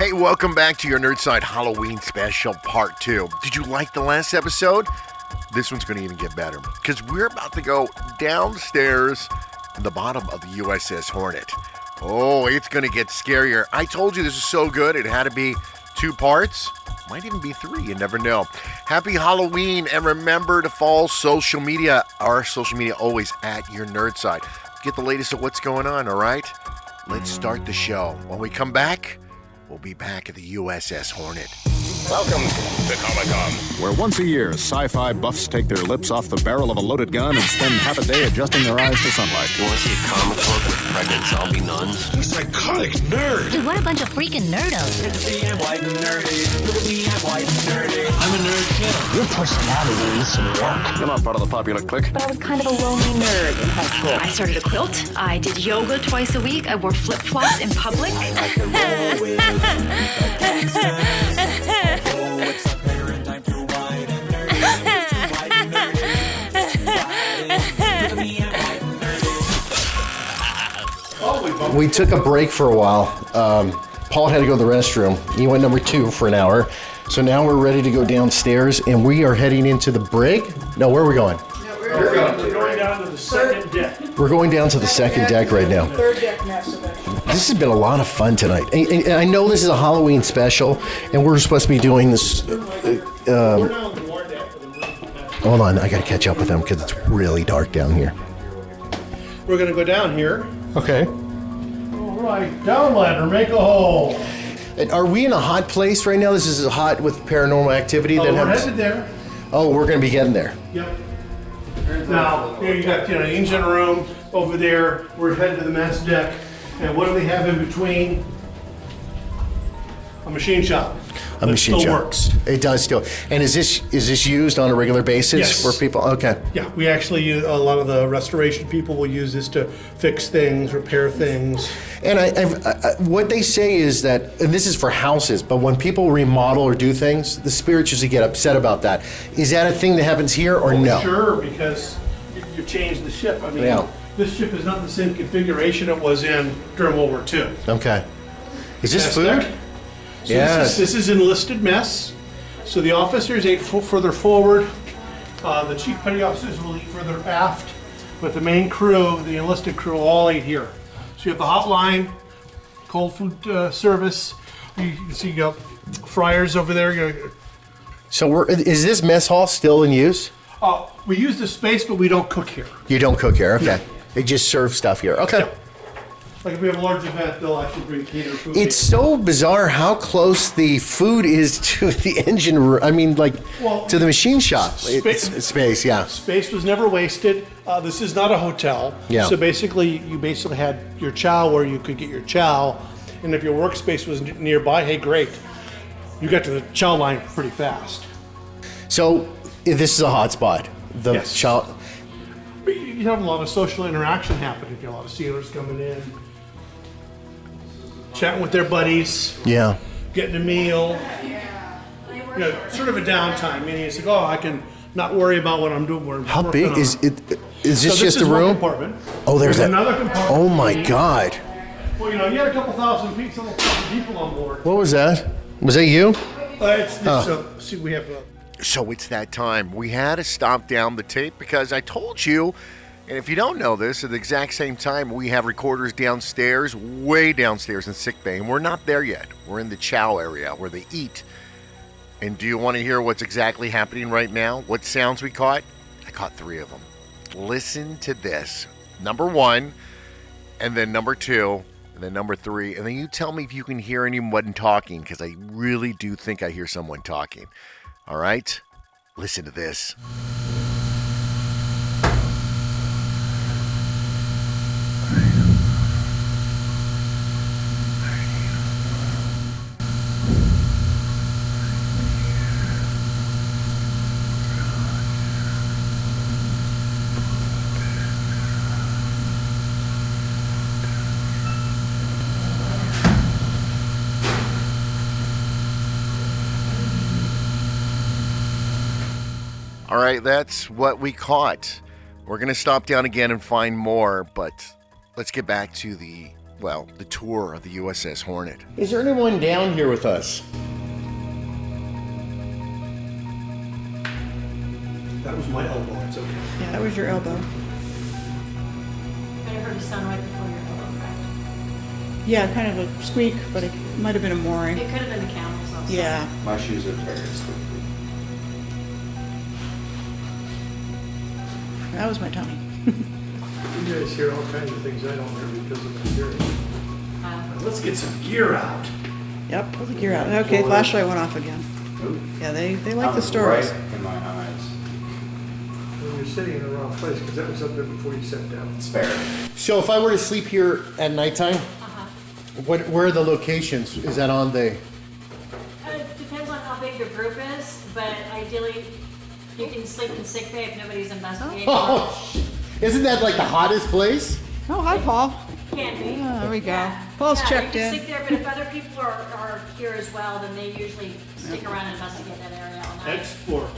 Hey, welcome back to your Nerdside Halloween Special Part 2. Did you like the last episode? This one's going to even get better because we're about to go downstairs in the bottom of the USS Hornet. Oh, it's going to get scarier. I told you this is so good, it had to be 2 parts. Might even be 3, you never know. Happy Halloween, and remember to follow social media. Our social media always at your Nerdside. Get the latest of what's going on, all right? Let's start the show. When we come back, we'll be back at the USS Hornet. Welcome to Comic-Con, where once a year, sci-fi buffs take their lips off the barrel of a loaded gun and spend half a day adjusting their eyes to sunlight. You want to see a comic book with pregnant zombie nuns? You psychotic nerd! Dude, what a bunch of freaking nerdos. Look at me, I'm white and nerdy. Look at me, I'm white and nerdy. I'm a nerd too. Your personality needs some work. You're not part of the popular clique. But I was kind of a lonely nerd in high school. I started a quilt. I did yoga twice a week. I wore flip-flops in public. We took a break for a while. Paul had to go to the restroom. He went number 2 for an hour. So now we're ready to go downstairs, and we are heading into the brig. No, where are we going? We're going down to the second deck. We're going down to the second deck right now. Third deck Mass Effect. This has been a lot of fun tonight. And I know this is a Halloween special, and we're supposed to be doing this. Hold on, I got to catch up with them because it's really dark down here. We're going to go down here. Okay. All right, down ladder, make a hole. And are we in a hot place right now? This is hot with paranormal activity. We're headed there. Oh, we're going to be getting there. Yep. Now, here you got the engine room over there. We're headed to the mess deck. And what do we have in between? A machine shop. A machine still shop. Works. It does still. And is this used on a regular basis Yes. for people? Okay. Yeah, we actually use, a lot of the restoration people will use this to fix things, repair things. And what they say is that, and this is for houses, but when people remodel or do things, the spirits usually get upset about that. Is that a thing that happens here or no? Sure, because you changed the ship. I mean, Yeah. This ship is not the same configuration it was in during World War II. Okay. Is this Mess food? deck. So Yes. this is enlisted mess. So the officers ate further forward. The chief petty officers will eat further aft. But the main crew, the enlisted crew, all ate here. So you have the hotline, cold food service. You can see you got fryers over there. So is this mess hall still in use? We use the space, but we don't cook here. You don't cook here, okay. They just serve stuff here, okay. Yeah. Like if we have a large event, they'll actually bring catered food. It's so bizarre how close the food is to the engine room. I mean, like, to the machine shop. It's space, yeah. Space was never wasted. This is not a hotel. Yeah. So basically, you had your chow where you could get your chow. And if your workspace was nearby, hey, great. You got to the chow line pretty fast. So, this is a hot spot. The Yes. chow. You have a lot of social interaction happening. You get a lot of sailors coming in, chatting with their buddies, Yeah. getting a meal. You know, sort of a downtime. Meaning it's like, oh, I can not worry about what I'm doing. How big is it? Is this So just is a one room? compartment. Oh, there's that. another compartment. Oh my God. Well, you had a couple thousand people on board. What was that? Was that you? See, we have. So it's that time. We had to stop down the tape because I told you, and if you don't know this, at the exact same time, we have recorders downstairs, way downstairs in sick bay, and we're not there yet. We're in the chow area where they eat. And do you want to hear what's exactly happening right now? What sounds we caught? I caught 3 of them. Listen to this. Number 1, and then number 2, and then number 3, and then you tell me if you can hear anyone talking, because I really do think I hear someone talking. All right? Listen to this. All right, that's what we caught. We're going to stop down again and find more, but let's get back to the well, the tour of the USS Hornet. Is there anyone down here with us? That was my elbow, it's okay. Yeah, that was your elbow. I heard a sound right before your elbow cracked. Yeah, kind of a squeak, but it might have been a mooring. It could have been the camels outside. Yeah. My shoes are tired. That was my tummy. You guys hear all kinds of things I don't hear because of my hearing. Let's get some gear out. Yep, pull the gear out. Okay, flashlight went off again. Yeah, they like the stories. Right in my eyes. Well, you're sitting in the wrong place because that was up there before you sat down. It's fair. So if I were to sleep here at nighttime, where are the locations? Is that on the... It depends on how big your group is, but ideally you can sleep in sick bay if nobody's investigating. Oh, isn't that like the hottest place? Oh, hi, Paul. Can be. Oh, there we go. Yeah. Paul's Yeah, checked you can in. sleep there, but if other people are here as well, then they usually stick around and investigate that area all night. Explore.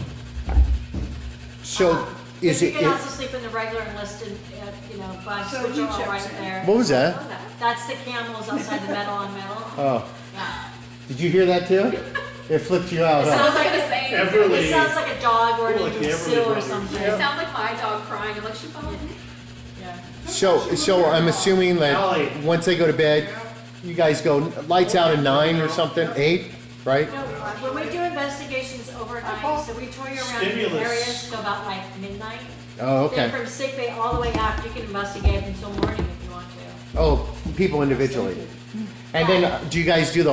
So is But it... you can also sleep in the regular enlisted, bugs, which are all right there. What was that? That's the camels outside the metal on metal. Oh, Yeah. did you hear that too? It flipped you out, It huh? sounds like the same. Everly. It sounds like a dog or an Like the even Everly seal or brothers. something. It sounds like my dog crying. I'm like, she followed me. Yeah. So I'm assuming that Allie. once they go to bed, you guys go lights out at 9 or something, 8, right? No, when we do investigations overnight, so we tour you around the Stimulus. areas till about like midnight. Oh, Then okay. from sick bay all the way after, you can investigate until morning if you want to. Oh, people individually. And then do you guys do the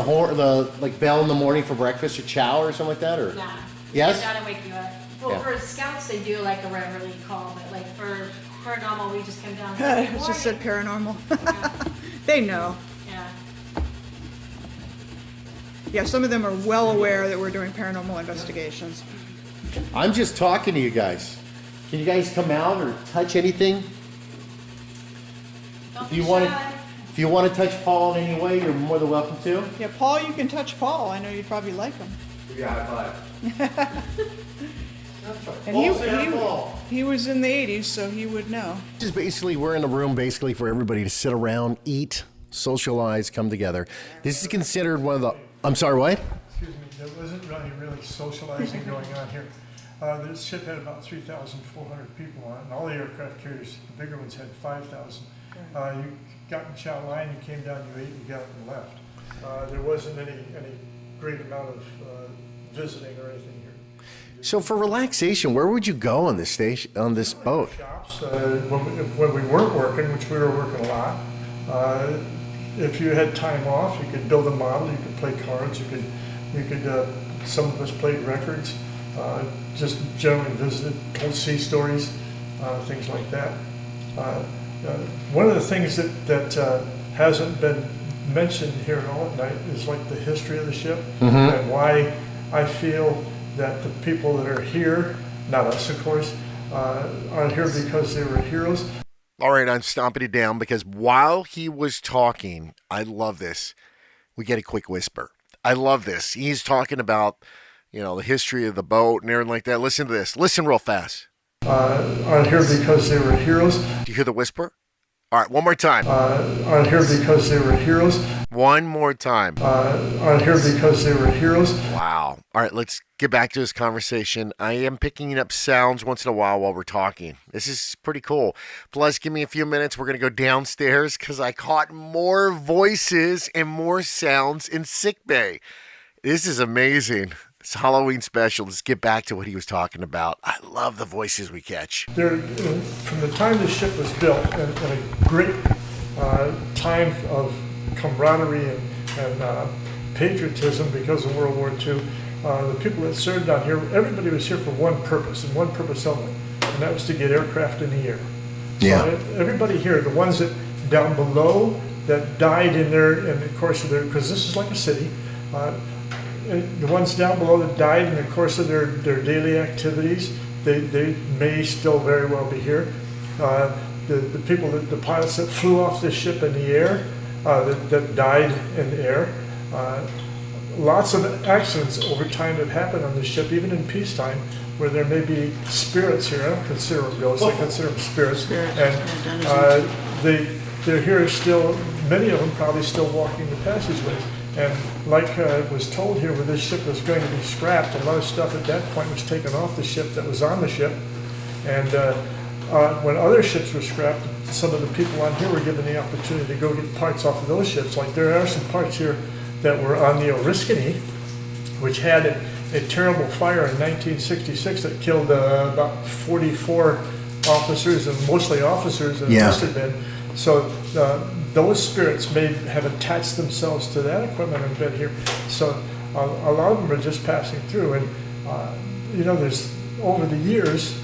like bell in the morning for breakfast or chow or something like that, or? Yeah. Yes? Get down and wake you up. Well, Yeah. for scouts, they do like a reveille call, but like for paranormal, we just come down. And I say, "Good just said morning." paranormal. They know. Yeah. Yeah, some of them are well aware that we're doing paranormal investigations. I'm just talking to you guys. Can you guys come out or touch anything? Don't If be you want to, shy. if you want to touch Paul in any way, you're more than welcome to. Yeah, Paul, you can touch Paul. I know you'd probably like him. Yeah, high five. And he was in the 80s, so he would know. Just basically, we're in a room basically for everybody to sit around, eat, socialize, come together. This is considered one of the. I'm sorry, what? Excuse me, there wasn't really socializing going on here. This ship had about 3,400 people on it, and all the aircraft carriers, the bigger ones had 5,000. You got in chow line, you came down, you ate, you got up and left. There wasn't any great amount of visiting or anything here. So for relaxation, where would you go on this station, on this boat? Shops, when we weren't working, which we were working a lot, if you had time off, you could build a model, you could play cards, you could some of us played records, just generally visited, told sea stories, things like that. One of the things that hasn't been mentioned here at all at night is like the history of the ship and why I feel that the people that are here, not us of course, are here because they were heroes. All right, I'm stomping it down because while he was talking, I love this. We get a quick whisper. I love this. He's talking about, the history of the boat and everything like that. Listen to this. Listen real fast. Are here because they were heroes. Do you hear the whisper? All right, one more time. Are here because they were heroes. One more time. Are here because they were heroes. Wow. All right, let's get back to this conversation. I am picking up sounds once in a while we're talking. This is pretty cool. Plus, give me a few minutes. We're going to go downstairs because I caught more voices and more sounds in sickbay. This is amazing. It's a Halloween special. Let's get back to what he was talking about. I love the voices we catch. From the time the ship was built, and a great time of camaraderie and patriotism because of World War II, the people that served down here, everybody was here for one purpose, and one purpose only, and that was to get aircraft in the air. Yeah. So everybody here, the ones that down below that died in the course of their, because this is like a city, the ones down below that died in the course of their daily activities, they may still very well be here. The people, the pilots that flew off the ship in the air, that died in the air. Lots of accidents over time have happened on the ship, even in peacetime, where there may be spirits here. I don't consider them ghosts, I consider them spirits. And they're here still many of them probably still walking the passageways. And like was told here, where this ship was going to be scrapped, a lot of stuff at that point was taken off the ship that was on the ship. And when other ships were scrapped, some of the people on here were given the opportunity to go get parts off of those ships. Like there are some parts here that were on the Oriskany, which had a terrible fire in 1966 that killed about 44 officers, and mostly officers that enlisted men. So those spirits may have attached themselves to that equipment and been here. So a lot of them are just passing through. And there's over the years,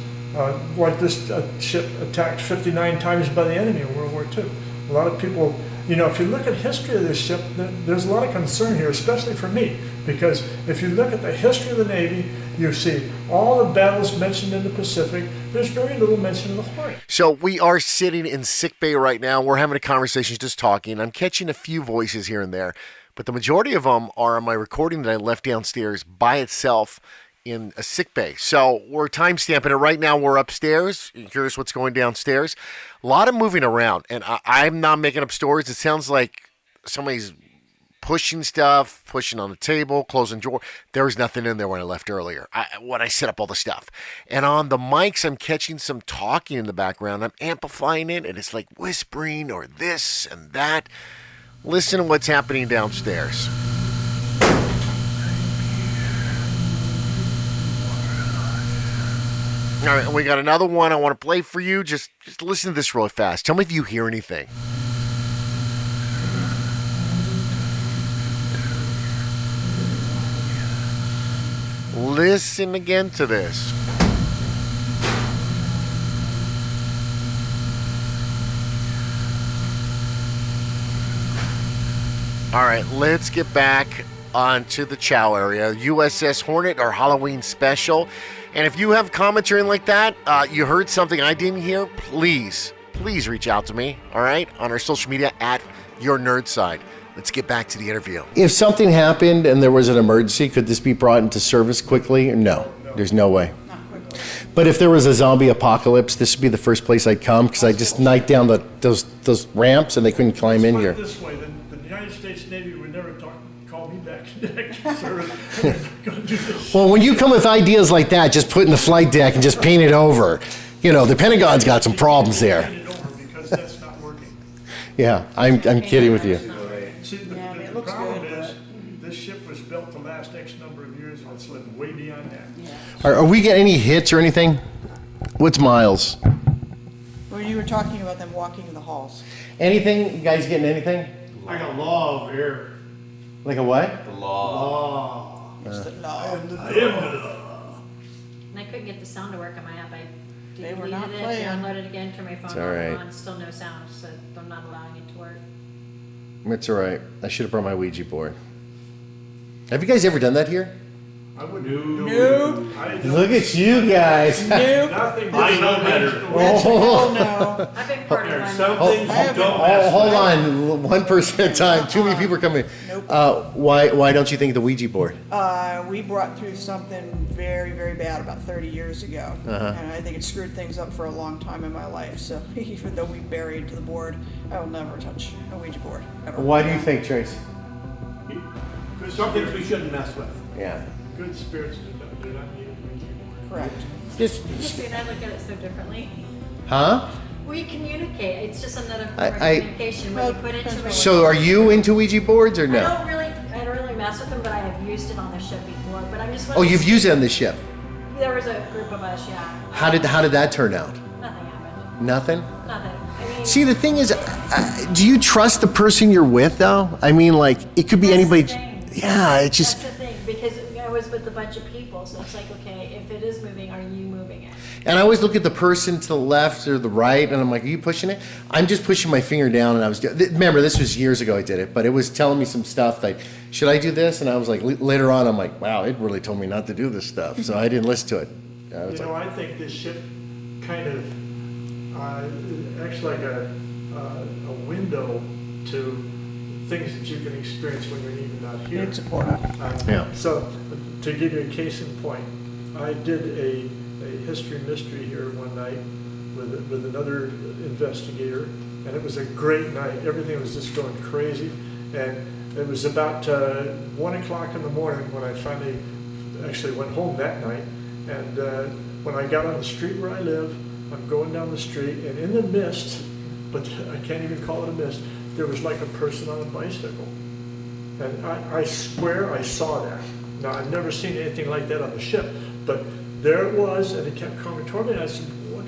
like this ship attacked 59 times by the enemy in World War II. A lot of people, if you look at history of this ship, there's a lot of concern here, especially for me, because if you look at the history of the Navy, you see all the battles mentioned in the Pacific. There's very little mention of the Hornet. So we are sitting in sickbay right now. We're having a conversation, just talking. I'm catching a few voices here and there, but the majority of them are on my recording that I left downstairs by itself in a sickbay. So we're time stamping it right now. We're upstairs. Here's what's going downstairs. A lot of moving around, and I'm not making up stories. It sounds like somebody's pushing stuff, pushing on the table, closing drawer. There was nothing in there when I left earlier, when I set up all the stuff. And on the mics, I'm catching some talking in the background. I'm amplifying it, and it's like whispering or this and that. Listen to what's happening downstairs. All right, we got another one I want to play for you. Just listen to this really fast. Tell me if you hear anything. Listen again to this. All right, let's get back onto the chow area. USS Hornet, our Halloween special. And if you have commentary like that, you heard something I didn't hear, please reach out to me, all right, on our social media at Your Nerd Side. Let's get back to the interview. If something happened and there was an emergency, could this be brought into service quickly? No, there's no way. Not quickly. But if there was a zombie apocalypse, this would be the first place I'd come, because I just knocked down those ramps and they couldn't climb in here. This way, the United States Navy would never call me back into service. Well, when you come with ideas like that, just put in the flight deck and just paint it over. The Pentagon's got some problems there. Paint it over because that's not working. Yeah, I'm kidding with you. See, the problem is, this ship was built to last X number of years, and it's lived way beyond that. Are we getting any hits or anything? What's Miles? Well, you were talking about them walking in the halls. Anything? You guys getting anything? Like a law over here. Like a what? The law. It's the law. And I couldn't get the sound to work on my app. I They were deleted not it, playing. downloaded it again, turned my phone It's off all and right. on, still no sound, so I'm not allowing it to work. It's all right. I should have brought my Ouija board. Have you guys ever done that here? I wouldn't do Nope. Look at you guys. Nope. nothing. I know better. That's a hell no. I've been part of one. Some things you don't mess Hold on, one person at a time. Too many people are coming. Nope. Why don't you think of the Ouija board? We brought through something very, very bad about 30 years ago. And I think it screwed things up for a long time in my life. So even though we buried the board, I will never touch a Ouija board, ever. Why do you think, Trace? Some things we shouldn't mess with. Yeah. Good spirits do not need to. Correct. Just, You and I look at it so differently. huh? We communicate. It's just another form of I- communication. When you put it to So are you into Ouija boards or I no? don't really mess with them, but I have used it on the ship before. But I'm just. Oh, you've used it on the ship. There was a group of us, yeah. How did that turn out? Nothing happened. Nothing? Nothing. I mean, See, the thing is, do you trust the person you're with, though? I mean, like, it could be That's anybody. the thing. Yeah, it just. that's the thing, because I was with a bunch of people, so it's like, okay, if it is moving, are you moving it? And I always look at the person to the left or the right, and I'm like, are you pushing it? I'm just pushing my finger down, and I was. Remember, this was years ago I did it, but it was telling me some stuff like, should I do this? And I was like, later on, I'm like, wow, it really told me not to do this stuff, so I didn't listen to it. I was I think this ship kind of acts like a window to things that you can experience when you're even not here. It's a portal. Yeah. So, to give you a case in point, I did a history mystery here one night with another investigator, and it was a great night. Everything was just going crazy, and it was about 1 o'clock in the morning when I finally actually went home that night. And when I got on the street where I live, I'm going down the street, and in the mist, but I can't even call it a mist, there was like a person on a bicycle. And I swear I saw that. Now, I've never seen anything like that on the ship, but there it was, and it kept coming toward me, and I said,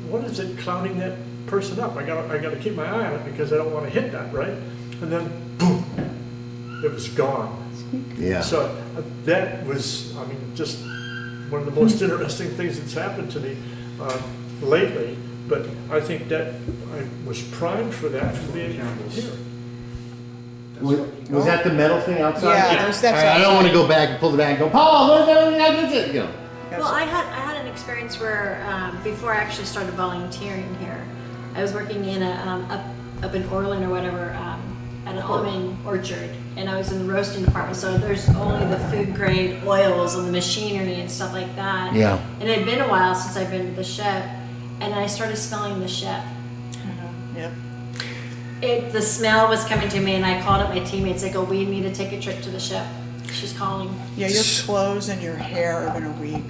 what is it clowning that person up? I got to keep my eye on it because I don't want to hit that, right? And then, boom, it was gone. Yeah. So that was, I mean, just one of the most interesting things that's happened to me lately. But I think that I was primed for that from being here. Was that the metal thing outside? Yeah, that's I don't want to go back and pull the back and go, Paul, look, that's it. You know. Well, I had an experience where before I actually started volunteering here, I was working in up in Orland or whatever at an almond orchard, and I was in the roasting department. So there's only the food grade oils and the machinery and stuff like that. Yeah. And it had been a while since I'd been to the ship, and I started smelling the ship. Yep. The smell was coming to me, and I called up my teammates. I go, we need to take a trip to the ship. She's calling. Yeah, your clothes and your hair are gonna reek,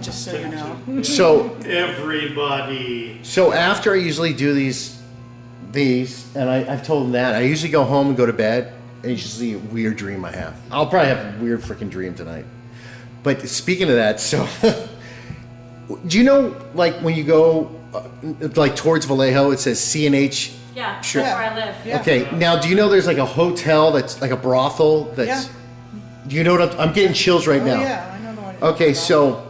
just so you know. So Everybody. So after I usually do these, and I've told them that, I usually go home and go to bed, and it's usually a weird dream I have. I'll probably have a weird freaking dream tonight. But speaking of that, so, do you know, like, when you go, like, towards Vallejo, it says C&H? Yeah, Sure. that's where I live. Yeah. Okay, now, do you know there's, like, a hotel that's, like, a brothel that's, Yeah. do you know what I'm getting chills right now. Oh yeah, I know the one. Okay, so,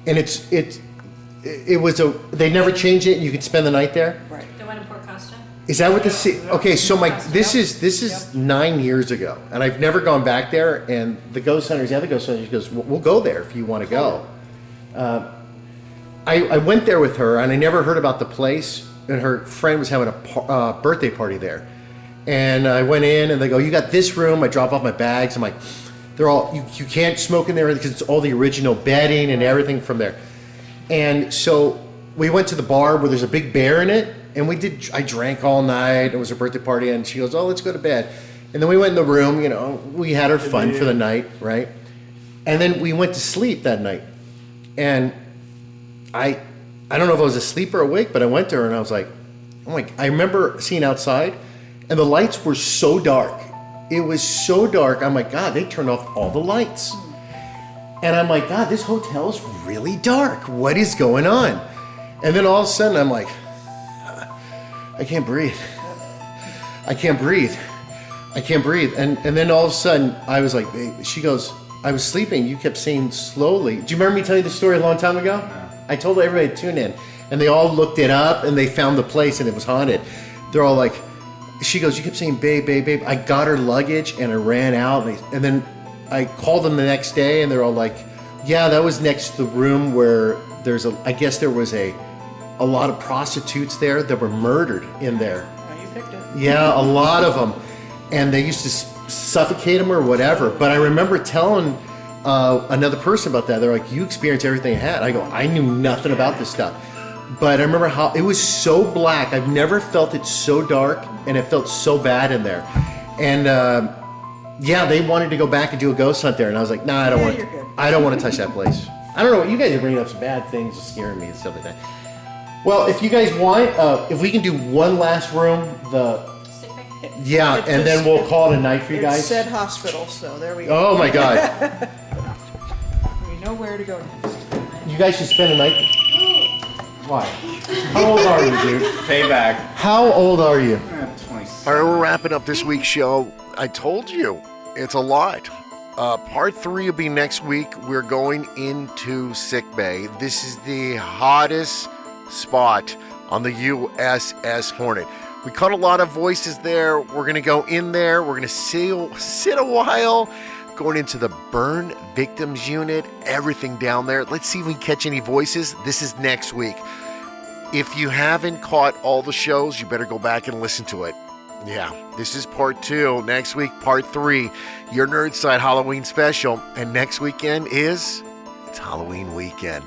and it was they never changed it, and you could spend the night there? Right. The one in Port Costa. Is that what okay, so this is 9 years ago, and I've never gone back there, and the ghost hunters, the other ghost hunters, goes, we'll go there if you want to go. I went there with her, and I never heard about the place, and her friend was having a birthday party there. And I went in, and they go, you got this room. I drop off my bags. I'm like, they're all, you can't smoke in there because it's all the original bedding and everything from there. And so we went to the bar where there's a big bear in it, and I drank all night. It was her birthday party, and she goes, oh, let's go to bed. And then we went in the room, you know, we had our fun for the night, right? And then we went to sleep that night. And I don't know if I was asleep or awake, but I went to her and I was like, I remember seeing outside, and the lights were so dark. It was so dark. I'm like, God, they turned off all the lights. And I'm like, God, this hotel is really dark. What is going on? And then all of a sudden, I'm like, I can't breathe. I can't breathe. I can't breathe. And then all of a sudden, I was like, she goes, I was sleeping. You kept saying slowly. Do you remember me telling you the story a long time ago? I told everybody to tune in. And they all looked it up, and they found the place, and it was haunted. They're all like, she goes, you kept saying, babe, babe, babe. I got her luggage, and I ran out. And then I called them the next day, and they're all like, yeah, that was next to the room where I guess there was a lot of prostitutes there that were murdered in there. Oh, you picked it. Yeah, a lot of them. And they used to suffocate them or whatever. But I remember telling another person about that. They're like, you experienced everything I had. I go, I knew nothing about this stuff. But I remember how it was so black. I've never felt it so dark, and it felt so bad in there. And yeah, they wanted to go back and do a ghost hunt there, and I was like, nah, I don't want to touch that place. I don't know. You guys are bringing up some bad things, scaring me and stuff like that. Well, if you guys want, if we can do one last room, yeah, and then we'll call it a night for you guys. It said hospital, so there we go. Oh my God. We know where to go next. You guys should spend a night. Why? How old are you, dude? Payback. How old are you? 26. All right, we're wrapping up this week's show. I told you, it's a lot. Part 3 will be next week. We're going into sick bay. This is the hottest spot on the U.S.S Hornet. We caught a lot of voices there. We're going to go in there. We're going to sit a while, going into the burn victims unit, everything down there. Let's see if we can catch any voices. This is next week. If you haven't caught all the shows, you better go back and listen to it. Yeah, this is part 2. Next week, part 3, your Nerd Side Halloween special. And next weekend it's Halloween weekend.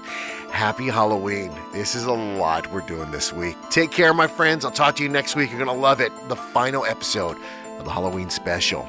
Happy Halloween. This is a lot we're doing this week. Take care, my friends. I'll talk to you next week. You're going to love it. The final episode of the Halloween special.